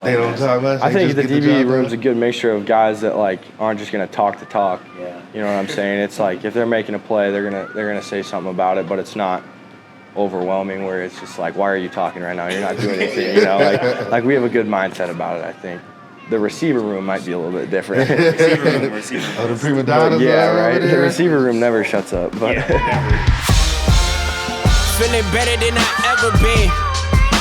They don't talk much. I think the DB room's a good mixture of guys that like aren't just gonna talk the talk. Yeah. You know what I'm saying? It's like if they're making a play, they're gonna say something about it, but it's not overwhelming where it's just like, why are you talking right now? You're not doing anything. You know, like we have a good mindset about it. I think the receiver room might be a little bit different. Receiver room. Oh, the prima donnas. Yeah, right. The receiver room never shuts up. But feeling better than I ever been.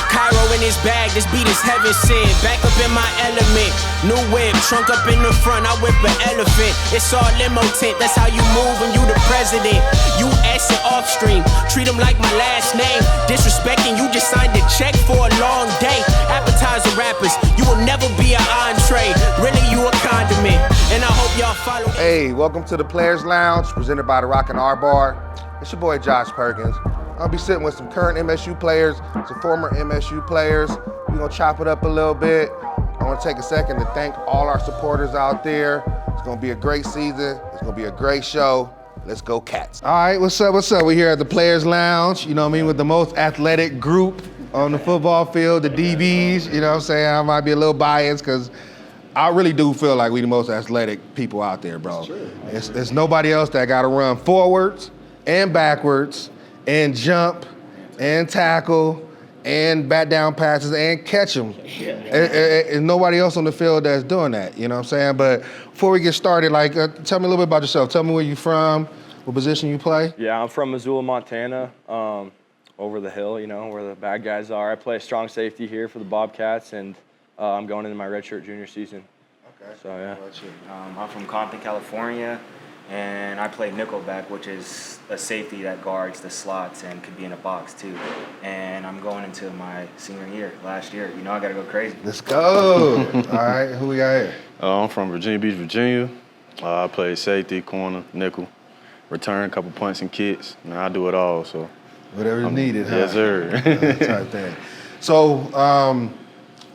Cairo in his bag, this beat is heaven sent. Back up in my element, new whip, trunk up in the front, I whip an elephant. It's all limo tent, that's how you move when you the president. You assin' off stream, treat him like my last name. Disrespecting, you just signed a check for a long day. Appetizer rappers, you will never be an entree. Really, you a condiment, and I hope y'all follow. Hey, welcome to the Players Lounge, presented by the Rockin R Bar. It's your boy Jahque Perkins. I'll be sitting with some current MSU players, some former MSU players. We're gonna chop it up a little bit. I wanna take a second to thank all our supporters out there. It's gonna be a great season. It's gonna be a great show. Let's go Cats. All right, what's up, what's up? We're here at the Players Lounge, you know what I mean, with the most athletic group on the football field, the DBs, you know what I'm saying? I might be a little biased because I really do feel like we the most athletic people out there, bro. It's nobody else that gotta run forwards and backwards and jump, and tackle, and bat down passes, and catch them. And nobody else on the field that's doing that, you know what I'm saying? But before we get started, like, tell me a little bit about yourself. Tell me where you from, what position you play. yeah, I'm from Missoula, Montana, over the hill, you know, where the bad guys are. I play strong safety here for the Bobcats, and I'm going into my redshirt junior season. Okay. So, yeah. I'm from Compton, California, and I play nickelback, which is a safety that guards the slots and could be in a box too. And I'm going into my senior year, last year. You know I gotta go crazy. Let's go. All right, who we got here? I'm from Virginia Beach, Virginia. I play safety, corner, nickel, return, a couple punts and kicks. I do it all, so. Whatever's needed, huh? Yes, sir. Type thing. So,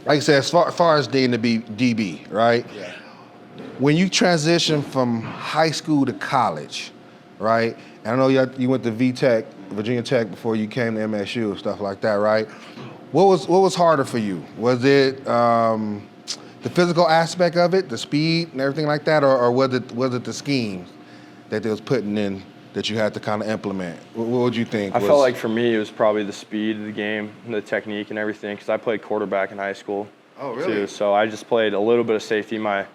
like I said, as far as being the DB, right? Yeah. When you transition from high school to college, right? And I know you went to VTech, Virginia Tech, before you came to MSU and stuff like that, right? What was harder for you? Was it the physical aspect of it, the speed and everything like that, or was it the schemes that they was putting in that you had to kind of implement? What would you think? I felt like for me it was probably the speed of the game, the technique and everything, because I played quarterback in high school. Oh, really? Too. So I just played a little bit of safety my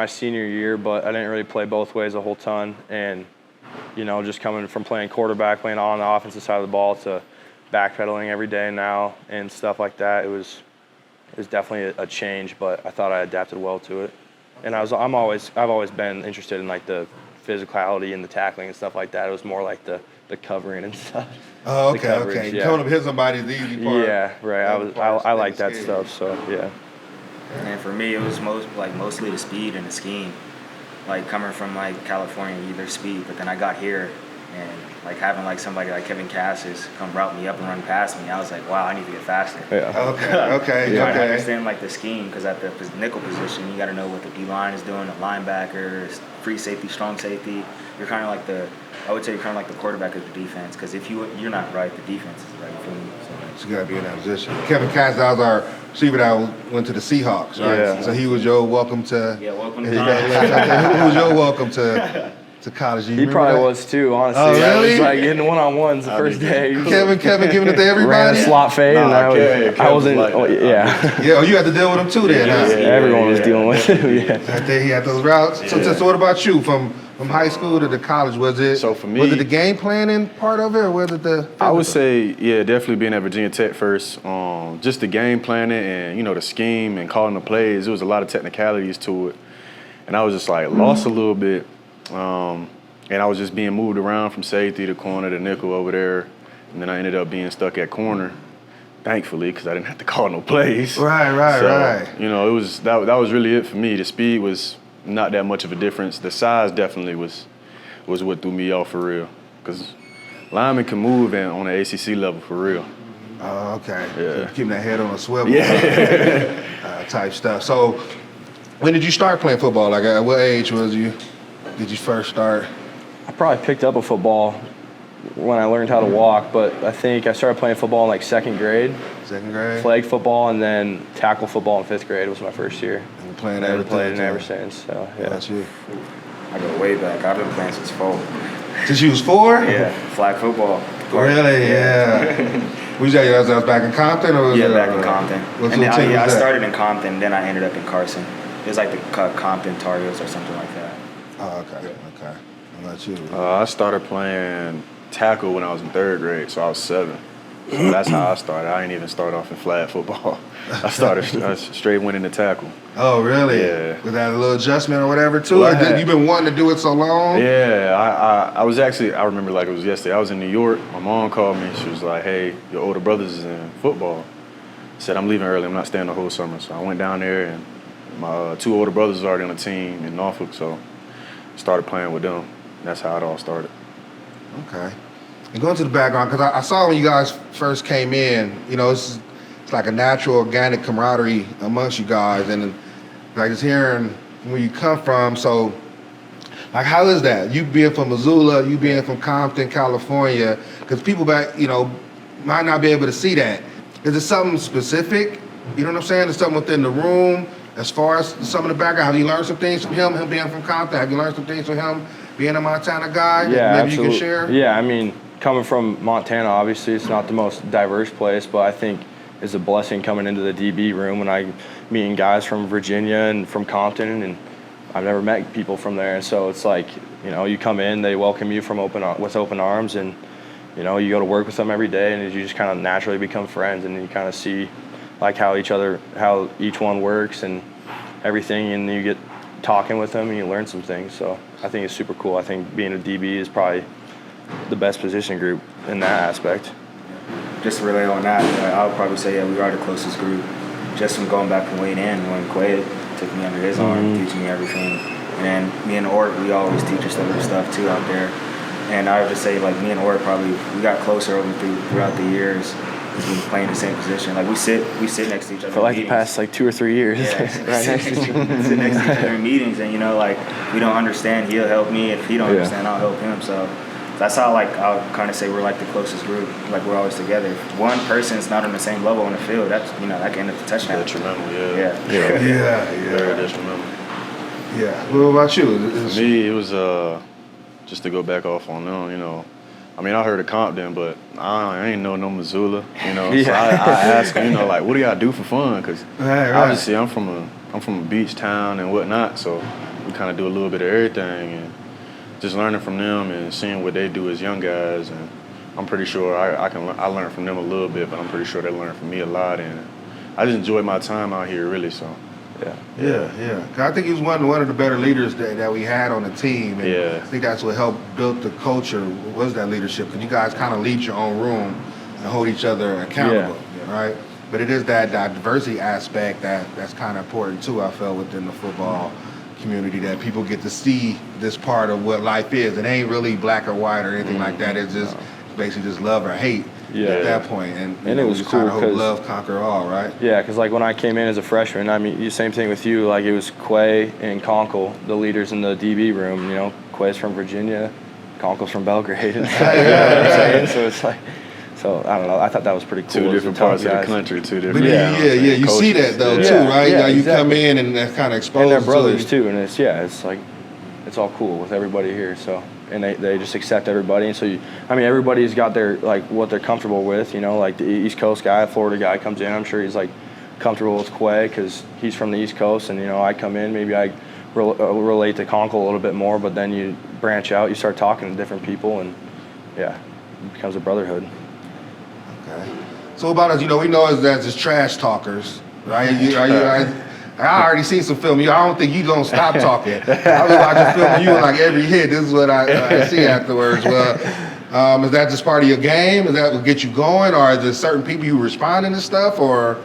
senior year, but I didn't really play both ways a whole ton. And, you know, just coming from playing quarterback, playing on the offensive side of the ball to backpedaling every day now and stuff like that, it was definitely a change, but I thought I adapted well to it. And I've always been interested in like the physicality and the tackling and stuff like that. It was more like the covering and stuff. Oh, okay, coverage, yeah. Coming up hit somebody is the easy part. Yeah, right. I like that stuff, so yeah. And for me, it was mostly the speed and the scheme. Like coming from like California, either speed, but then I got here and like having like somebody like Kevin Cassis come route me up and run past me, I was like, wow, I need to get faster. Yeah. Okay. Trying to understand like the scheme, because at the nickel position, you got to know what the D-line is doing, the linebacker, free safety, strong safety. You're kind of like I would say you're kind of like the quarterback of the defense, because if you're not right, the defense is right. You feel me? So you got to be in that position. Kevin Cassis, that was our receiver that went to the Seahawks, right? Yeah. So he was your welcome to. Yeah, welcome to Who was your welcome to college? He probably was too, honestly. Oh, really? I was like getting one-on-ones the first day. Kevin giving it to everybody? Ran a slot fade, and I wasn't. like that. Yeah. Yeah, you had to deal with him too then, huh? Everyone was dealing with him. Yeah. I think he had those routes. So what about you? From high school to the college, was it? So for me, was it the game planning part of it, or was it the? Physical? I would say, yeah, definitely being at Virginia Tech first. Just the game planning and the scheme and calling the plays. There was a lot of technicalities to it, and I was just like lost a little bit. And I was just being moved around from safety to corner to nickel over there, and then I ended up being stuck at corner, thankfully, because I didn't have to call no plays. Right. It was that was really it for me. The speed was not that much of a difference. The size definitely was what threw me off for real, because linemen can move on the ACC level for real. Oh, okay. Yeah. Keeping that head on a swivel. Yeah. Type stuff. So, when did you start playing football? Like, at what age did you first start? I probably picked up a football when I learned how to walk, but I think I started playing football in like second grade. Second grade. Flag football and then tackle football in 5th grade was my first year. And playing I everything. played it ever since. So yeah. Got you. I go way back. I've been playing since 4. Since you was 4? Yeah, flag football. Really? Yeah. Was that was back in Compton or was Yeah, it, back in Compton. What And team then, I was that? started in Compton, then I ended up in Carson. It was like the Compton Tar Heels or something like that. Oh, okay. Okay. I got you. I started playing tackle when I was in 3rd grade, so I was 7. So that's how I started. I didn't even start off in flag football. I straight went into tackle. Oh, really? Yeah. Was that a little adjustment or whatever too? Well, Or you've been wanting to do it so long? Yeah, I was actually, I remember like it was yesterday. I was in New York. My mom called me. She was like, hey, your older brother's is in football. I said, I'm leaving early. I'm not staying the whole summer. So I went down there, and my 2 older brothers was already on the team in Norfolk, so I started playing with them. That's how it all started. Okay. And going to the background, because I saw when you guys first came in, you know, it's like a natural, organic camaraderie amongst you guys, and like just hearing where you come from. So, like, how is that? You being from Missoula, you being from Compton, California, because people back, you know, might not be able to see that. Is it something specific? You know what I'm saying? Is something within the room as far as some of the background? Have you learned some things from him being from Compton? Have you learned some things from him being a Montana guy that Yeah, maybe absolutely. you can share? Yeah, I mean, coming from Montana, obviously, it's not the most diverse place, but I think it's a blessing coming into the DB room when I meeting guys from Virginia and from Compton, and I've never met people from there. And so it's like, you know, you come in, they welcome you with open arms, and you know, you go to work with them every day, and you just kind of naturally become friends, and you kind of see like how each one works and everything, and you get talking with them and you learn some things. So I think it's super cool. I think being a DB is probably the best position group in that aspect. Just to relay on that, I would probably say, yeah, we are the closest group. Just from going back from Wayne in, when Quay took me under his arm, teaching me everything. And then me and Ortt, we always teach each other stuff too out there. And I would just say, like, me and Ortt probably, we got closer throughout the years because we were playing the same position. Like, we sit next to each other. For like the past like 2 or 3 years. Yeah, right next to each other. sit next to each other in meetings, and you know, like, we don't understand, he'll help me. If he don't understand, I'll help him. So that's how, like, I'll kind of say we're like the closest group. Like, we're always together. If one person's not on the same level on the field, that's, you know, that can end up the touchdown. Detrimental, Yeah. Yeah. Very detrimental. Yeah. What about you? For me, it was just to go back off on them, you know. I mean, I heard of Compton, but I ain't know no Missoula, you know. So I asked them, you know, like, what do y'all do for fun? Because obviously I'm from a beach town and whatnot, so we kind of do a little bit of everything, and just learning from them and seeing what they do as young guys. And I'm pretty sure I learned from them a little bit, but I'm pretty sure they learned from me a lot. And I just enjoyed my time out here, really. So. Yeah. 'Cause I think he was one of the better leaders that we had on the team. And I think that's what helped build the culture, was that leadership. Because you guys kind of lead your own room and hold each other accountable, right? But it is that diversity aspect that's kind of important too, I felt, within the football community, that people get to see this part of what life is. It ain't really black or white or anything like that. It's just basically just love or hate at that point. And it was cool because love conquer all, right? Yeah, because like when I came in as a freshman, I mean, same thing with you. Like, it was Quay and Conkle, the leaders in the DB room. You know, Quay's from Virginia, Conkle's from Belgrade. You know what I'm saying? So it's like, so I don't know. I thought that was pretty cool. Two different parts of the country, two different. You see that though too, right? Yeah, you come in and that's kind of exposed. And they're brothers too, and it's like, it's all cool with everybody here. So. And they just accept everybody, and so everybody's got their, like, what they're comfortable with, you know. Like the East Coast guy, Florida guy comes in, I'm sure he's like comfortable with Quay because he's from the East Coast, and you know, I come in, maybe I relate to Conkle a little bit more, but then you branch out, you start talking to different people, and it becomes a brotherhood. Okay. So about us, you know, we know as just trash talkers, right? I already seen some film. I don't think you gonna stop talking. I was watching film of you and like every hit. This is what I see afterwards. Well, is that just part of your game? Is that what get you going, or is there certain people you responding to stuff, or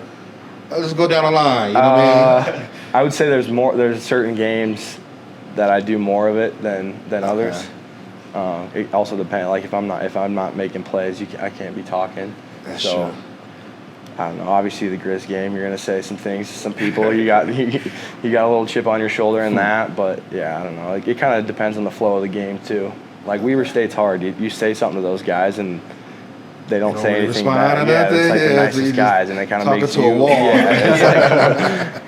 let's go down the line? You know what I mean? I would say there's certain games that I do more of it than others. It also depends. Like if I'm not making plays, I can't be talking. That's true. I don't know. Obviously, the Griz game, you're gonna say some things to some people. You got a little chip on your shoulder in that, but I don't know. Like, it kind of depends on the flow of the game too. Like, Weber State's hard. You say something to those guys, and they don't say really anything respond back. or Yeah, nothing? it's like the Yeah, so you nicest just guys, and they kind of talking make to you a wall. Yeah, it's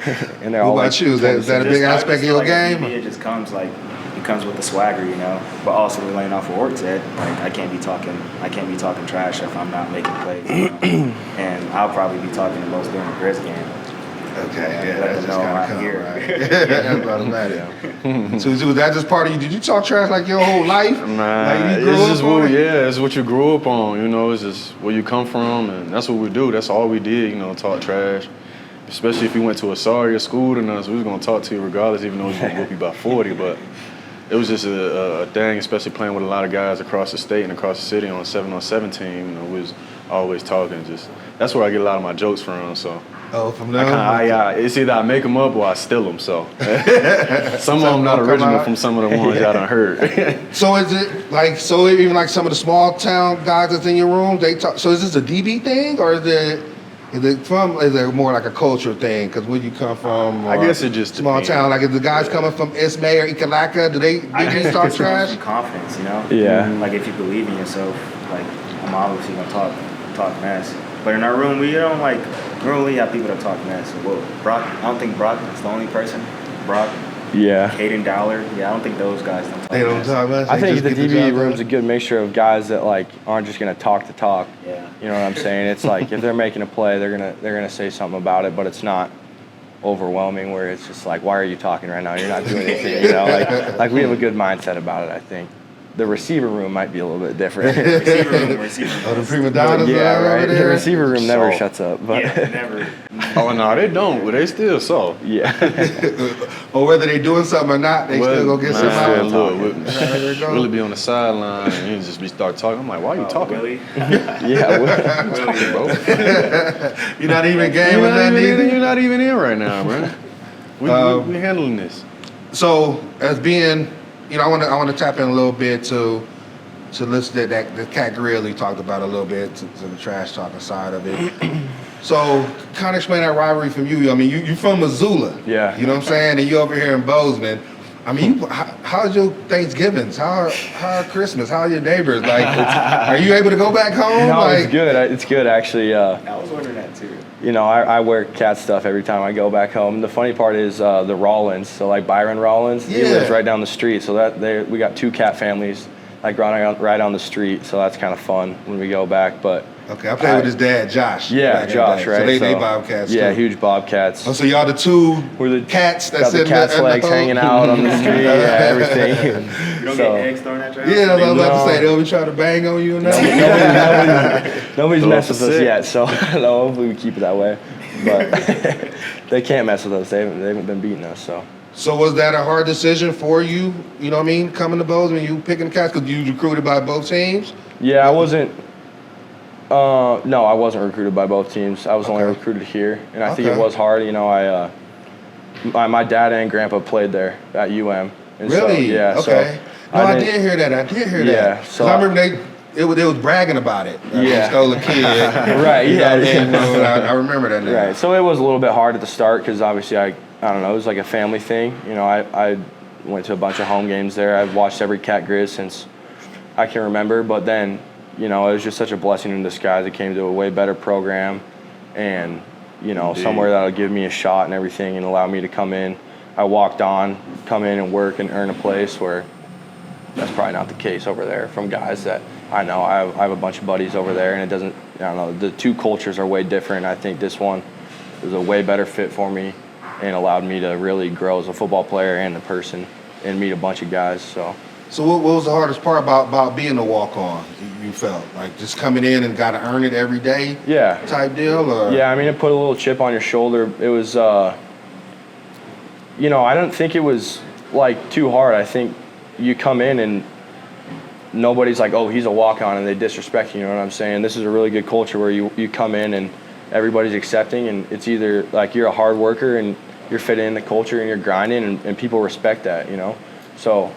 like, and they're What all about like, you? Is that a big aspect of your game? It just comes like it comes with the swagger, you know. But also laying off what Ortt said, like I can't be talking trash if I'm not making plays. You know? And I'll probably be talking the most during the Grizz game. Okay, yeah, Let that's them just know kind of I'm come, here. right? That's automatic. So was that just part of you? Did you talk trash like your whole life? Nah, Like you grew it's up just on what, it? yeah, it's what you grew up on. You know, it's just where you come from, and that's what we do. That's all we did. You know, talk trash. Especially if you went to a sorrier school than us, we was gonna talk to you regardless, even though we was gonna whoop you by 40. But it was just a thing, especially playing with a lot of guys across the state and across the city on a 7-on-7 team. You know, we was always talking. Just that's where I get a lot of my jokes from. So. Oh, from there? It's either I make them up or I steal them. So some of them not come original out. from some of the ones y'all done heard. So is it like, so even like some of the small town guys that's in your room, they talk, so is this a DB thing or is it more like a culture thing? Because where you come from, I guess it just small depends. town, like if the guys coming from Ismay or Ikalaka, do they talk It comes trash? from confidence, you know. Yeah. Like if you believe in yourself, like I'm obviously gonna talk mess. But in our room, we don't really have people that talk mess. Well, Brock, I don't think Brock is the only person. Brock, yeah. Caden Dowler, yeah, I don't think those guys don't talk They don't mess. talk mess. I they think just the get DB job room's a done? good mixture of guys that like aren't just gonna talk the talk. Yeah. You know what I'm saying? It's like if they're making a play, they're gonna say something about it, but it's not overwhelming where it's just like, why are you talking right now? You're not doing anything. You know, like we have a good mindset about it. I think the receiver room might be a little bit different. Receiver room. Oh, the prima donnas yeah, are right. over The there? receiver room never So- shuts up. But Yeah, never. Oh no, they don't, but they still so. yeah. Or whether they doing something or not, they still go get some man, out. look, There you go. really be on the sideline and you just be start talking. I'm like, why are you talking? Really? Yeah. Talking, bro. You're not even game with that either? You're not even in right now, bro. We handling this. So as being, you know, I want to tap in a little bit to listen that the Cat-Griz you talked about a little bit to the trash talking side of it. So kind of explain that rivalry from you. I mean, you from Missoula. Yeah. You know what I'm saying? And you over here in Bozeman. I mean, how's your Thanksgivings? How are Christmas? How are your neighbors? Like, are you able to go back home? No, like, it's good. It's good actually. I was wondering that too. You know, I wear Cat stuff every time I go back home. The funny part is the Rollins. So like Byron Rollins, he Yeah. lives right down the street. So we got two Cat families like right on the street. So that's kind of fun when we go back. But okay, I played with his dad, Josh. yeah, back in the Josh, day. right? So they Bobcats Yeah, too. huge Bobcats. Oh, so y'all the two We're the cats that got the sit cat's in the legs hole? hanging out on the street. Yeah, everything. You don't So- get eggs thrown at your house? Yeah, I was about No. to say they'll be trying to bang on you and that. Nobody's Throw messed us with a us six. yet, so no, hopefully we keep it that way. But they can't mess with us. They haven't been beating us. So So was that a hard decision for you? You know what I mean? Coming to Bozeman, you picking cats because you was recruited by both teams. yeah, I wasn't. No, I wasn't recruited by both teams. I was only Okay. recruited here, and I think Okay. it was hard. You know, my dad and grandpa played there at UM. And so, Really? yeah. Okay. So No, I didn't- did hear that. I did hear Yeah, that. so So I remember they was bragging about it. Like, Yeah. they stole a kid. Right, You know what I yeah. mean? I remember that now. Right. So it was a little bit hard at the start because obviously I don't know, it was like a family thing. You know, I went to a bunch of home games there. I've watched every Cat-Griz since I can remember. But then, you know, it was just such a blessing in disguise. It came to a way better program and, you know, Indeed. somewhere that'll give me a shot and everything and allow me to come in. I walked on, come in and work and earn a place where that's probably not the case over there from guys that I know. I have a bunch of buddies over there, and it doesn't, I don't know, the two cultures are way different. I think this one was a way better fit for me and allowed me to really grow as a football player and a person and meet a bunch of guys. So what was the hardest part about being a walk-on? You felt like just coming in and got to earn it every day Yeah. type deal, or Yeah, I mean, it put a little chip on your shoulder. It was, you know, I don't think it was like too hard. I think you come in and nobody's like, oh, he's a walk-on, and they disrespect you. You know what I'm saying? This is a really good culture where you come in and everybody's accepting, and it's either like you're a hard worker and you're fit in the culture and you're grinding, and people respect that, you know? So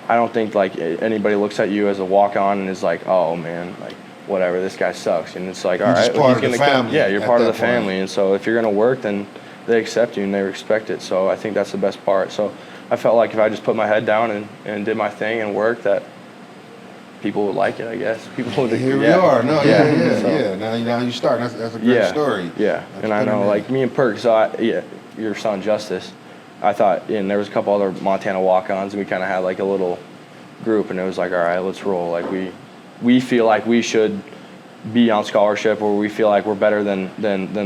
I don't think like anybody looks at you as a walk-on and is like, oh man, like whatever, this guy sucks. And it's like, all You're right, just part he's of the gonna come. family Yeah, you're at part of the that point. family, and so if you're gonna work, then they accept you and they respect it. So I think that's the best part. So I felt like if I just put my head down and did my thing and worked, that people would like it, I guess. People would. Here we are. No, yeah. So, Now you start. That's a great story. Yeah, and I know, like me and Perk. So your son Justice. I thought, and there was a couple other Montana walk-ons, and we kind of had like a little group, and it was like, all right, let's roll. Like we feel like we should be on scholarship, or we feel like we're better than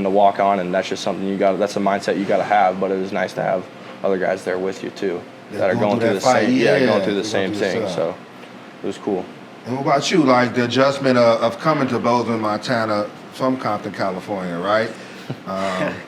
the walk-on, and that's just something that's a mindset you got to have. But it was nice to have other guys there with you too, that are going through the same, going through the same thing. So it was cool. And what about you? Like the adjustment of coming to Bozeman, Montana from Compton, California, right?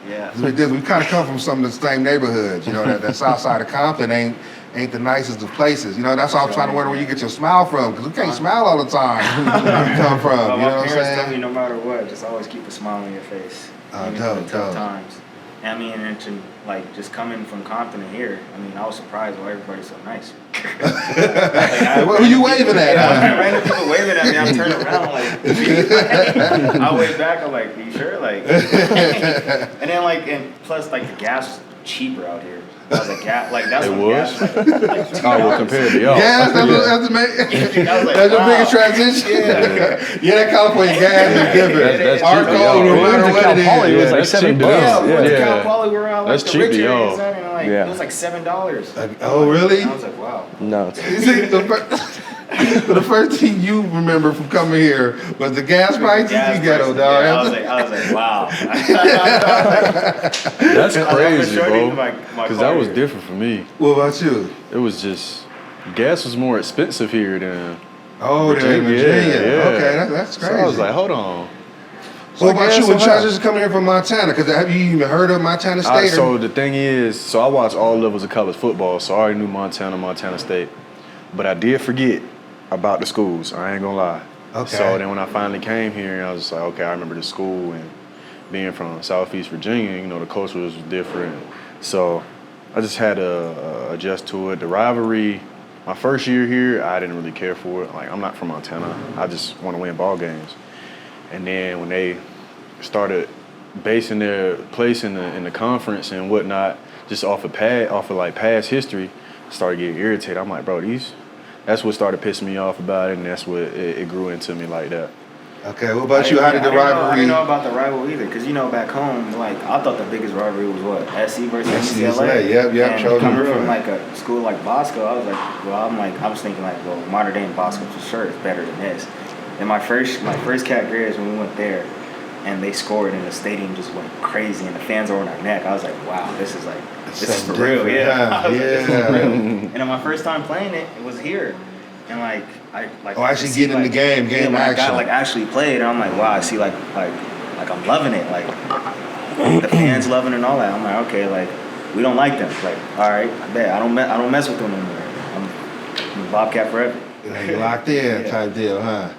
Yeah. We kind of come from some of the same neighborhoods. You know, that south side of Compton ain't the nicest of places. You know, that's why I'm trying to wonder where you get your smile from, because we can't smile all the time where you come from. Well, you know my what I'm parents saying? tell me no matter what, just always keep a smile on your face. Even through the tough times. I mean, and to, like, just coming from Compton to here, I mean, I was surprised why everybody's so nice. What were you waving at? Random people waving at me, I'm turning around like, I wave back, I'm like, are you sure? Like, and then like, and plus like the gas was cheaper out here. I was like, that's It when was? gas was like $2. Oh, well, compared to y'all. Gas, that's a big transition. Yeah, that California gas is different. That's Our cheap to goal, y'all. no matter Cal what it Poly is. was like that's $7. cheap to y'all. Yeah, Yeah. Cal Poly, we're around like That's the cheap to rich y'all. areas, and like, Yeah. it was like $7. Oh, really? I was like, wow. No, You see, the first thing you remember from coming here was the gas prices. Gas You ghetto, prices, dog. yeah, I was like, wow. That's crazy, showed you bro. my Because car that was here. different for me. What about you? It was just, gas was more expensive here than Oh, they're in Virginia. Yeah. Okay, that's crazy. So I was like, hold on. So what about gas you when so high. Chargers coming here from Montana? Because have you even heard of Montana State? So the thing is, so I watched all levels of college football, so I already knew Montana State. But I did forget about the schools, I ain't gonna lie. Okay. So then when I finally came here, I was just like, okay, I remember the school, and being from Southeast Virginia, you know, the culture was different. So I just had to adjust to it. The rivalry, my first year here, I didn't really care for it. Like, I'm not from Montana. I just want to win ball games. And then when they started basing their place in the conference and whatnot, just off of past history, I started getting irritated. I'm like, bro, that's what started pissing me off about it, and that's what it grew into me like that. Okay, what about you? How did the rivalry? I didn't know about the rivalry either, because you know back home, like I thought the biggest rivalry was what, SC versus UCLA. Yep. And coming from like a school like Bosco, I was like, I was thinking like, well, modern day in Bosco for sure is better than this. And my first Cat-Griz when we went there, and they scored, and the stadium just went crazy, and the fans were on our neck. I was like, wow, this is for real, yeah. This is for real. And then my first time playing it, it was here. And actually get in the game when action. I got actually played, and I'm like, wow, I see like I'm loving it, like the fans loving it and all that. I'm like, okay, like we don't like them, like all right, I bet I don't mess with them anymore. I'm a Bobcat forever. Like locked in type deal, huh?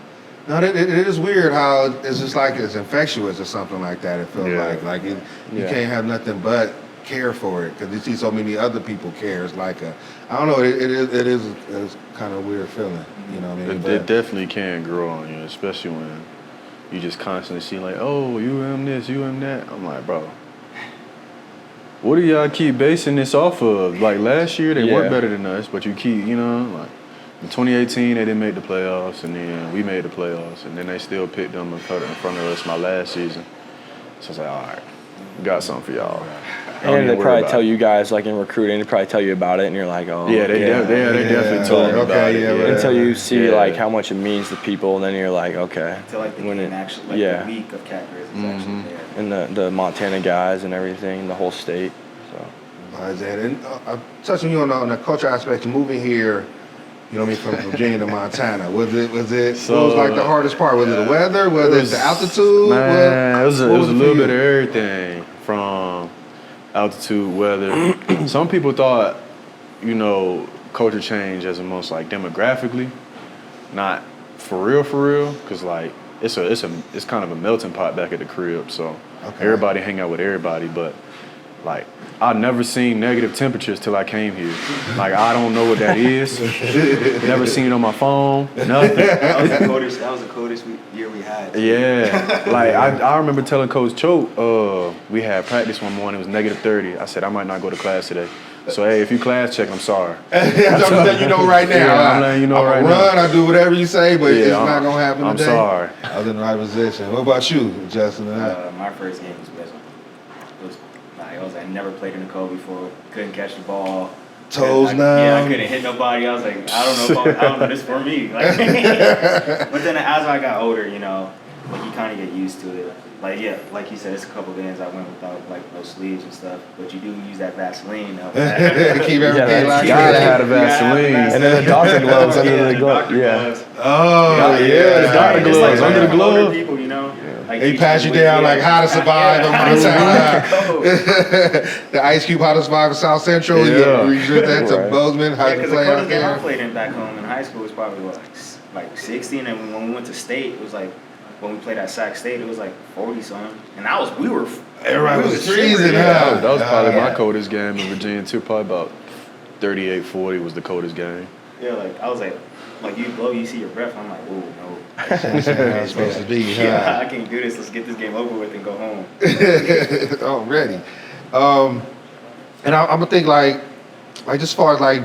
No, it is weird how it's just like it's infectious or something like that. It feels like you can't have nothing but care for it because you see so many other people care. It's like I don't know. It is kind of a weird feeling. You know what I mean? It definitely can grow on you, especially when you just constantly see like, oh, you am this, you am that. I'm like, bro, what do y'all keep basing this off of? Like last year they weren't better than us, but you keep, you know, like in 2018 they didn't make the playoffs, and then we made the playoffs, and then they still picked them in front of us my last season. So I was like, all right, we got something for y'all. And they probably tell you guys, like in recruiting, they probably tell you about it, and you're like, oh. Yeah, they definitely told me about it. Right. Until you see like how much it means to people, and then you're like, okay. Until like the week of Cat-Griz is actually there. And the Montana guys and everything, the whole state. So. And touching you on the culture aspect of moving here, you know what I mean, from Virginia to Montana. Was it what was like the hardest part? Was it the weather? Was it the altitude? Man, it was a little bit of everything, from altitude, weather. Some people thought, you know, culture change as the most like demographically, not for real, because like it's kind of a melting pot back at the crib. So everybody hang out with everybody, but Like, I'd never seen negative temperatures till I came here. Like, I don't know what that is. Never seen it on my phone, nothing. That was the coldest year we had. Yeah. Like, I remember telling Coach Choate, we had practice one morning, it was -30. I said, I might not go to class today. So, hey, if you class check, I'm sorry. I'm letting you know right now. Yeah, I'm letting you know right now. I do whatever you say, but it's not going to happen I'm today. sorry. I was in the right position. What about you, Justin? My first game was Wisdom. I never played in the cold before. Couldn't catch the ball. Toes I numb. couldn't hit nobody. I was like, I don't know this is for me. Like, but then as I got older, you kind of get used to it. Like, yeah, like you said, it's a couple games I went without, like, no sleeves and stuff. But you do use that Vaseline. Keep everything like You gotta have the Vaseline. And then the doctor gloves under the glove. Yeah. Oh, yeah. The doctor gloves It's like under the glove. older people, Like They pass you down like how to survive in Montana. The Ice Cube, how to survive in South Central. Yeah. You use that to Bozeman, how to because the play out coldest game I there. played in back home in high school was probably like 60, and then when we went to state, it was like when we played at Sac State, it was like 40 something, and we were Everybody was freezing. shivering. That was probably yeah. my coldest game in Virginia too. Probably about 38, 40 was the coldest game. Yeah, like I was like you blow, you see your breath. I'm like, oh no. That's how it's supposed to be. Yeah, I can't do this. Let's get this game over with and go home. Already. And I'm gonna think like just as far as like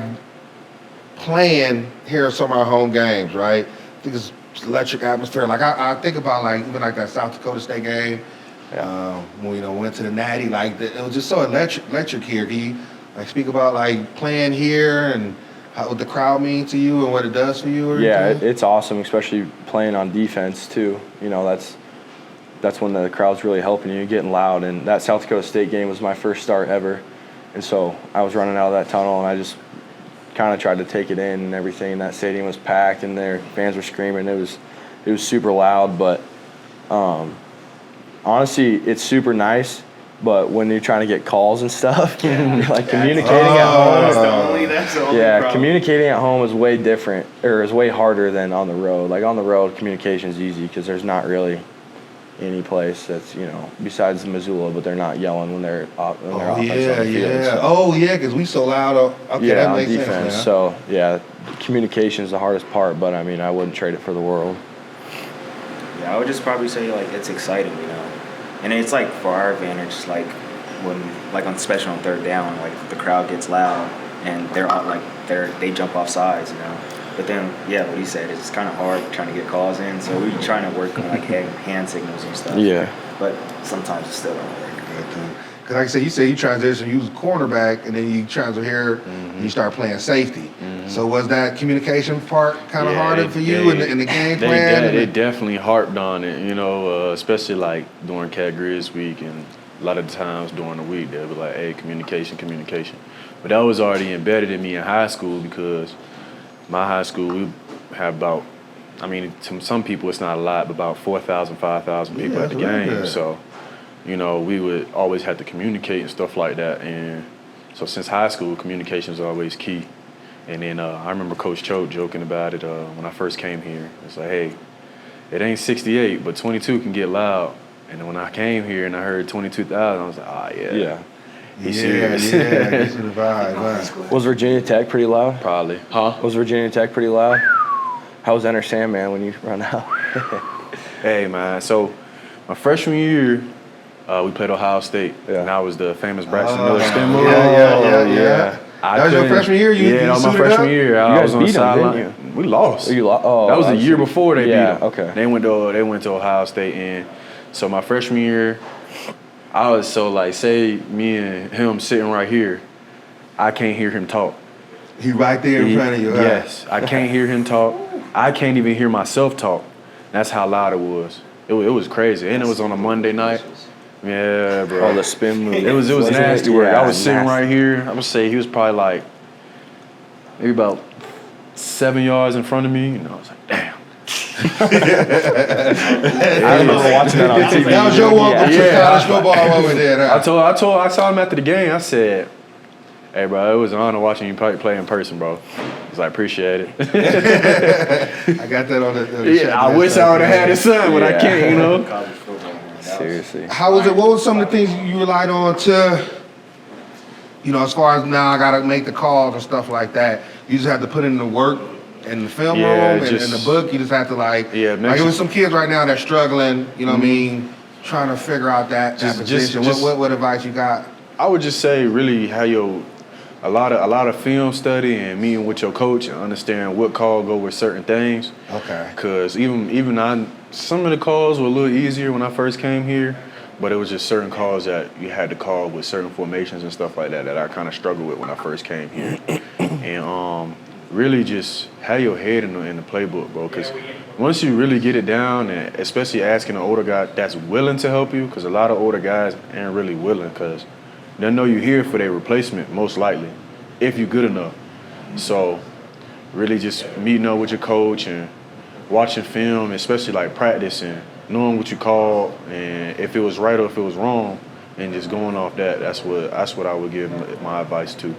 playing here in some of our home games, right? I think it's electric atmosphere. Like I think about like even like that South Dakota State game. When we went to the Natty, like it was just so electric here. Can you like speak about like playing here and what the crowd means to you and what it does for you? Or Yeah, anything? it's awesome, especially playing on defense too. That's when the crowd's really helping you, getting loud. And that South Dakota State game was my first start ever, and so I was running out of that tunnel and I just kind of tried to take it in and everything. That stadium was packed and their fans were screaming. It was super loud, but honestly, it's super nice. But when you're trying to get calls and stuff, like communicating at home, That's the only problem. communicating at home is way different, or is way harder than on the road. Like on the road, communication's easy because there's not really any place that's besides the Missoula, but they're not yelling when they're offense on the field. So. Oh yeah, because we so loud. Okay, that on makes defense. sense. So communication is the hardest part, but I mean, I wouldn't trade it for the world. Yeah, I would just probably say like it's exciting, and it's like for our advantage, like when on special on third down, like the crowd gets loud and they jump off sides, But then what he said, it's kind of hard trying to get calls in, so we're trying to work on like hand signals and stuff. Yeah. But sometimes it still don't work. Because like I said, you say you transition, you was cornerback, and then you transfer here, and you start playing safety. So was that communication part kind of harder for you in the game plan? They definitely harped on it, especially like during Cat-Griz week and a lot of the times during the week, they'll be like, hey, communication. But that was already embedded in me in high school because my high school, we have about, to some people it's not a lot, but about 4,000, 5,000 people at the game. Good. So, we would always have to communicate and stuff like that. And so since high school, communication is always key. And then I remember Coach Choate joking about it when I first came here. It's like, hey, it ain't 68, but 22 can get loud. And then when I came here and I heard 22,000, I was like, Yeah. He's serious. This is the vibe. Right. Was Virginia Tech pretty loud? Probably. Huh? Was Virginia Tech pretty loud? How was Enter Sandman when you run out? Hey, man. So my freshman year, we played Ohio State. Yeah. And I was the famous Braxton Miller spin move. Yeah. That was your freshman year? That was my suited freshman up? year. You I guys was on the beat 'em, didn't sideline. We lost. That was the year before they beat them. Okay. They went to Ohio State, and so my freshman year, I was say me and him sitting right here, I can't hear him talk. He right there in front of you. Yes, I can't hear him talk. I can't even hear myself talk. That's how loud it was. It was crazy, and it was on a Monday night. Yeah, bro. Oh, the spin move. It was nasty work. Yeah, I was sitting nasty. right here. I'm gonna say he was probably like maybe about 7 yards in front of me. I was like, damn. I remember watching that on TV. That was your welcome to college football over there. I saw him after the game. I said, hey, bro, it was an honor watching you play in person, bro. He's like, appreciate it. I got that on the I wish I would have had his son, but I can't, College football, man. Seriously. How was it? What was some of the things you relied on to you know, as far as now I got to make the calls and stuff like that, you just have to put in the work in the film room and in the book. You just have to like it was some kids right now that are struggling, you know what I mean, trying to figure out that position. What advice you got? I would just say really how a lot of film study and meeting with your coach and understand what call go with certain things. Okay. Because even some of the calls were a little easier when I first came here, but it was just certain calls that you had to call with certain formations and stuff like that I kind of struggled with when I first came here. And really just have your head in the playbook, bro. Because once you really get it down, and especially asking an older guy that's willing to help you, because a lot of older guys ain't really willing because they know you're here for their replacement, most likely, if you're good enough. So really just meeting up with your coach and watching film, especially like practicing, knowing what you called and if it was right or if it was wrong, and just going off that. That's what I would give my advice to.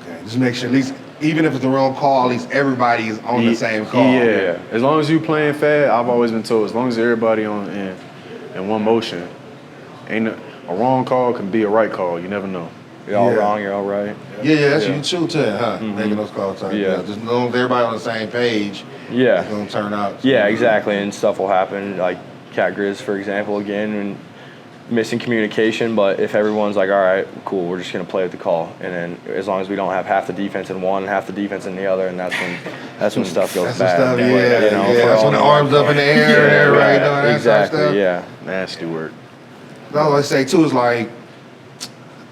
Okay, just make sure at least, even if it's the wrong call, at least everybody is on the same call. Yeah, as long as you playing fast, I've always been told, as long as everybody in one motion, a wrong call can be a right call. You never know. You're all wrong, you're all right. Yeah, that's you too, huh? Making those calls. Yeah. Just as long as everybody on the same page, it's going to turn out. Yeah, exactly, and stuff will happen. Like Cat-Griz, for example, again, and missing communication, but if everyone's like, all right, cool, we're just going to play with the call, and then as long as we don't have half the defense in one, half the defense in the other, and that's when stuff goes bad. Stuff, that's when the arms up in the air, right? Doing exactly, that yeah. Nasty work. I always say too is like,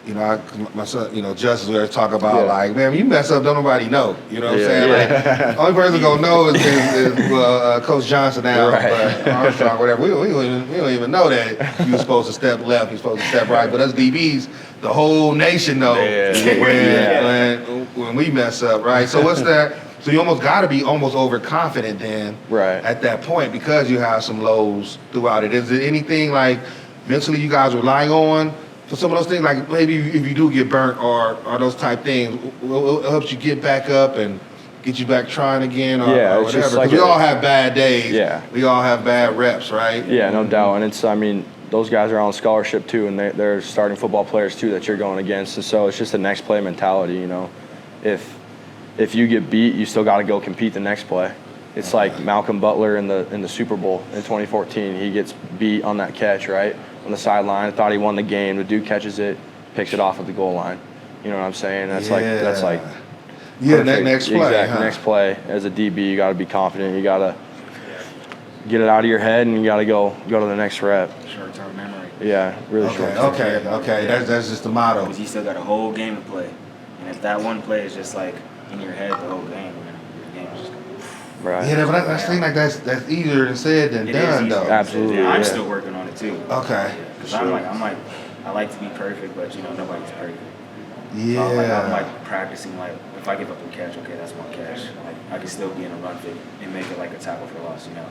you know, my son, you know, Justice, we always talk about like, man, when you mess up, don't nobody know. You know what I'm saying? Like, the only person gonna know is Coach Johnson now, but Armstrong, whatever. We don't even know that you were supposed to step left, you're supposed to step right. But us DBs, the whole nation know when we mess up, right? So what's that? So you almost got to be almost overconfident then, at that point, because you have some lows throughout it. Is there anything like mentally you guys rely on for some of those things, like maybe if you do get burnt or those type things, what helps you get back up and get you back trying again or whatever? Because like we all have bad days. Yeah. We all have bad reps, right? Yeah, no doubt. And it's, I mean, those guys are on scholarship too, and they're starting football players too that you're going against. And so it's just a next play mentality, you know. If you get beat, you still got to go compete the next play. It's like Malcolm Butler in the Super Bowl in 2014. He gets beat on that catch, right? On the sideline, thought he won the game. The dude catches it, picks it off at the goal line. You know what I'm saying? That's like that next play. Exactly. Next play. As a DB, you got to be confident. You got to get it out of your head, and you got to go to the next rep. Short-term memory. Yeah, really short. Okay. That's just the motto. Because you still got a whole game to play, and if that one play is just like in your head the whole game, your game is just. Right. Yeah, but I think like that's easier said than done, though. Absolutely. I'm still working on it too. Okay. Because I'm like, I like to be perfect, but you know nobody's perfect. Yeah. So I'm like practicing like if I give up a catch, okay, that's one catch. Like I can still be in a run fit and make it like a tackle for loss, you know.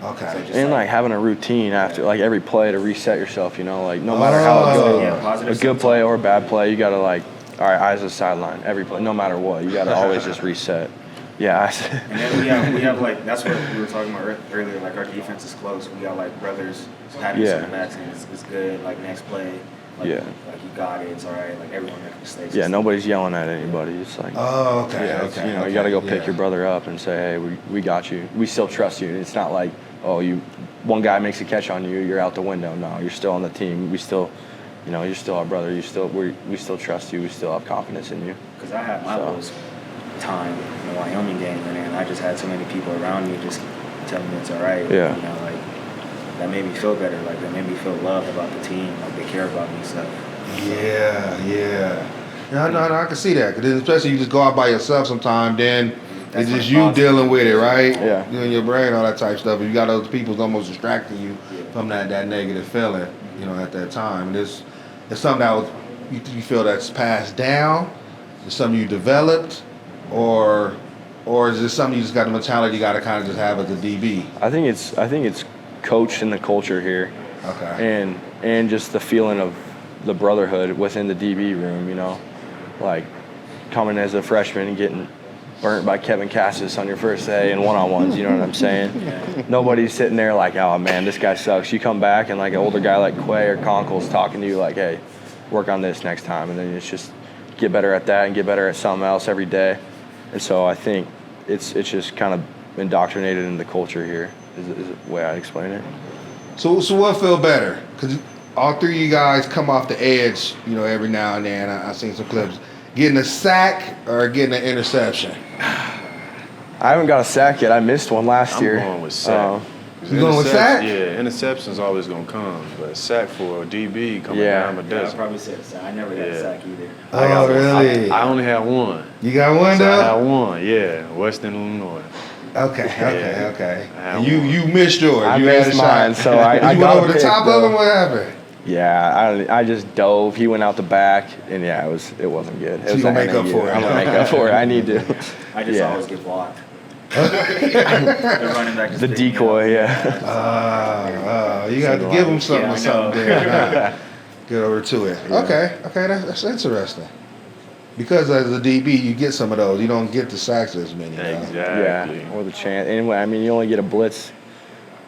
Okay. So and like having a routine after like every play to reset yourself, you know, like no matter how it goes, a good play or a bad play, you gotta like, all right, eyes to the sideline every play, no matter what, you gotta always just reset. Yeah. And then we have like, that's what we were talking about earlier, like our defense is close. We got like brothers, Patterson and Max, and it's good. Like next play, like you got it, it's all right. Like everyone makes mistakes. Yeah, nobody's yelling at anybody. It's like, you know, you got to go pick your brother up and say, hey, we got you. We still trust you. It's not like, one guy makes a catch on you, you're out the window. No, you're still on the team. We still, you know, you're still our brother. We still trust you. We still have confidence in you. Because I had my lowest time in the Wyoming game, and I just had so many people around me just telling me it's all right. Yeah. You know, like that made me feel better. Like that made me feel loved about the team. Like they care about me and stuff. Yeah, I can see that. Because especially you just go out by yourself sometime, then it's just you dealing with it, right? Yeah. You and your brain, all that type of stuff. If you got other people almost distracting you from that negative feeling, you know, at that time. And it's something that you feel that's passed down. It's something you developed. Or is this something you just got the mentality you got to kind of just have as a DB? I think it's coached in the culture here. Okay. And just the feeling of the brotherhood within the DB room, you know, like coming as a freshman and getting burnt by Kevin Cassis on your first day in one-on-ones, you know what I'm saying? Nobody's sitting there like, oh man, this guy sucks. You come back and like an older guy like Quay or Conkle's talking to you like, hey, work on this next time, and then it's just get better at that and get better at something else every day. And so I think it's just kind of indoctrinated in the culture here, is the way I explain it. So what feel better? Because all three of you guys come off the edge, you know, every now and then. I've seen some clips. Getting a sack or getting an interception? I haven't got a sack yet. I missed one last year. I'm going with sack. You going with sack? Yeah, interception's always gonna come, but sack for a DB coming down the I'd desert. probably say a sack. I never got a sack either. Oh, really? I only had one. You got one, So I though? had one, yeah, Western Illinois. Okay. I And had one. you missed yours. I you had missed a mine, shot. so I you got went over the picked, top though. of him. What happened? Yeah, I just dove. He went out the back, and it wasn't good. So you gonna make up for it? I'm gonna make up for it. I need to. I just Yeah. always get blocked. The running back just The picked me up. decoy, yeah. You got to give him something Yeah, or I something know. there. Huh? Get over to it. Okay, that's interesting. Because as a DB, you get some of those. You don't get the sacks as many. Exactly. Yeah, or the chance. Anyway, I mean, you only get a blitz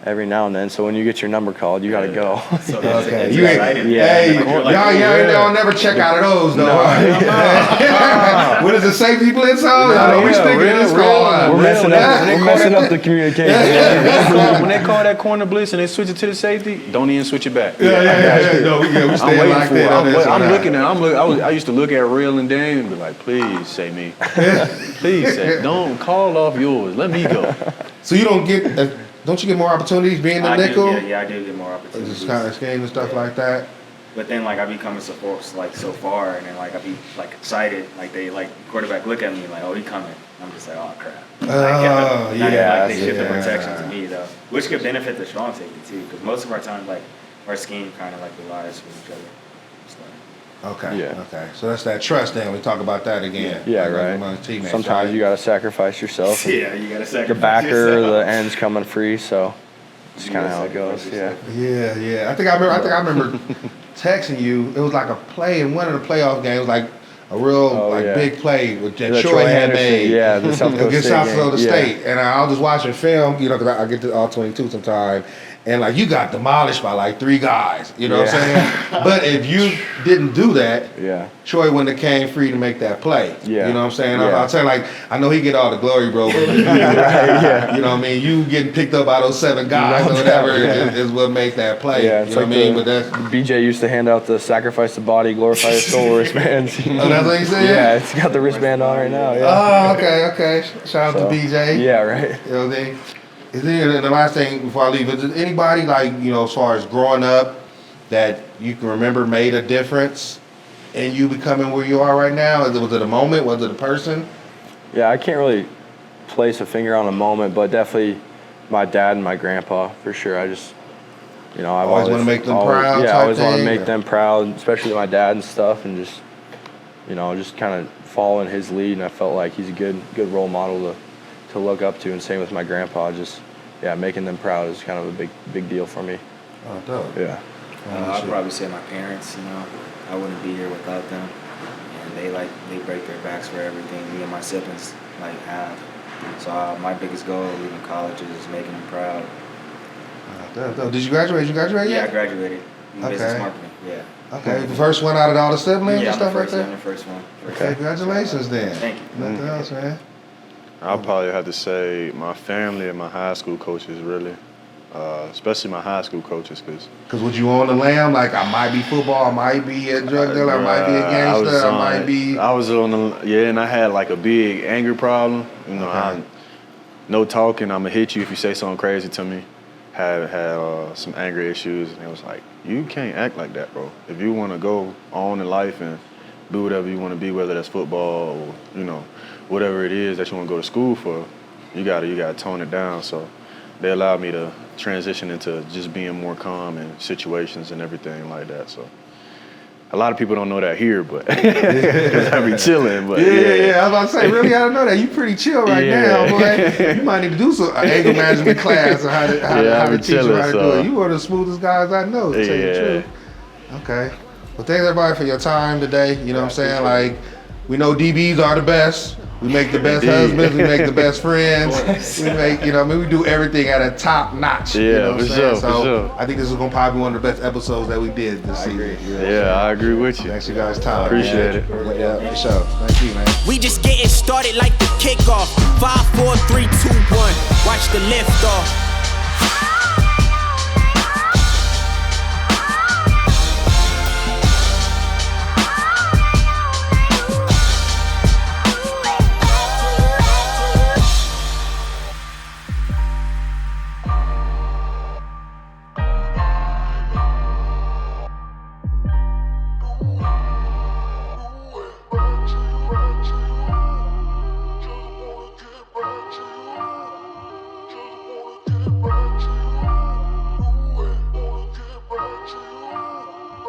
every now and then. So when you get your number called, you got to go. So Okay. it's You ain't, exciting. hey, Like, you're y'all never check out of those though. Huh? What is the safety blitz on? We sticking in this call. We're messing up the communication. When they call that corner blitz and they switch it to the safety, don't even switch it back. Yeah. No, we I'm stay waiting like for that. it. I'm looking at. I used to look at Rylan Dame and be like, please say me. Please say. Don't call off yours. Let me go. So you don't get. Don't you get more opportunities being the nickel? I do get more opportunities. Just kind of scheme and stuff like that. But then like I be coming so far, and then like I be like excited, like they like quarterback look at me like, oh, he coming. I'm just like, oh crap. Like they shift the protection to me though, which could benefit the strong safety too, because most of our time like our scheme kind of like relies with each other. Okay. Yeah. Okay. So that's that trust. Then we talk about that again. Yeah, like right. among teammates, Sometimes right? you got to sacrifice yourself. Yeah, you gotta sacrifice The backer, yourself. the end's coming free, so it's kind of how it goes. Yeah. Yeah. I think I remember texting you. It was like a play in one of the playoff games, like a real big play with that The Troy had Henderson, made. yeah, the South Dakota against State South game. Dakota Yeah. State, and I was just watching film, you know, because I get to all 22 sometime, and like you got demolished by like 3 guys, you know what I'm saying? But if you didn't do that, Troy wouldn't have came free to make that play. Yeah. You know what I'm saying? Yeah. I'm saying, like, I know he get all the glory, bro, but you know what I mean? You getting picked up by those 7 guys or whatever is what make that play. Yeah, you it's know like what I mean? But that's BJ used to hand out the sacrifice the body, glorify the soul wristbands. Oh, that's what he said? Yeah, it's got the wristband on right now. Yeah. Oh, okay. Shout out to BJ. Yeah, right. You know what I mean? Is there, the last thing before I leave, is there anybody, like, you know, as far as growing up that you can remember made a difference in you becoming where you are right now? Was it a moment? Was it a person? Yeah, I can't really place a finger on a moment, but definitely my dad and my grandpa, for sure. I just, you know, I've Always wanna make them proud Yeah, type I always want to thing, make or? them proud, especially my dad and stuff, and just, you know, just kind of following his lead, and I felt like he's a good role model to look up to, and same with my grandpa. Just, yeah, making them proud is kind of a big deal for me. Oh, dope. Yeah. I'd probably say my parents. You know, I wouldn't be here without them, and they break their backs for everything me and my siblings have. So my biggest goal leaving college is making them proud. Dope. Did you graduate? Yeah, I graduated in business marketing. Yeah. Okay, the first one out of all the siblings and stuff like I'm that? the first one. Okay, congratulations then. Thank you. Nothing else, man. I'll probably have to say my family and my high school coaches, really. Especially my high school coaches, Because would you on the lamb? Like, I might be football, I might be a drug dealer, I might be a gangster, I might be... I was on the, and I had like a big anger problem. You know, no talking, I'm going to hit you if you say something crazy to me. Had some anger issues, and it was like, you can't act like that, bro. If you want to go on in life and do whatever you want to be, whether that's football or, you know, whatever it is that you want to go to school for, you gotta tone it down. So they allowed me to transition into just being more calm in situations and everything like that. So a lot of people don't know that here, but because I be chilling. But yeah. I was about to say, really, I don't know that. You pretty chill right now, boy. You might need to do some anger management class on how to teach you how to do it. You one of the smoothest guys I know, to tell you the truth. Okay. Well, thanks everybody for your time today. You know what I'm saying? Like, we know DBs are the best. We make the best husbands. We make the best friends. We make, we do everything at a top notch. Yeah, you know what I'm saying? for sure. I think this is gonna probably be one of the best episodes that we did this season. Yeah, I agree with you. Thanks you guys' time. Appreciate it. Yeah, for sure. Thank you, man. We just getting started like the kickoff. 5, 4, 3, 2, 1. Watch the lift off.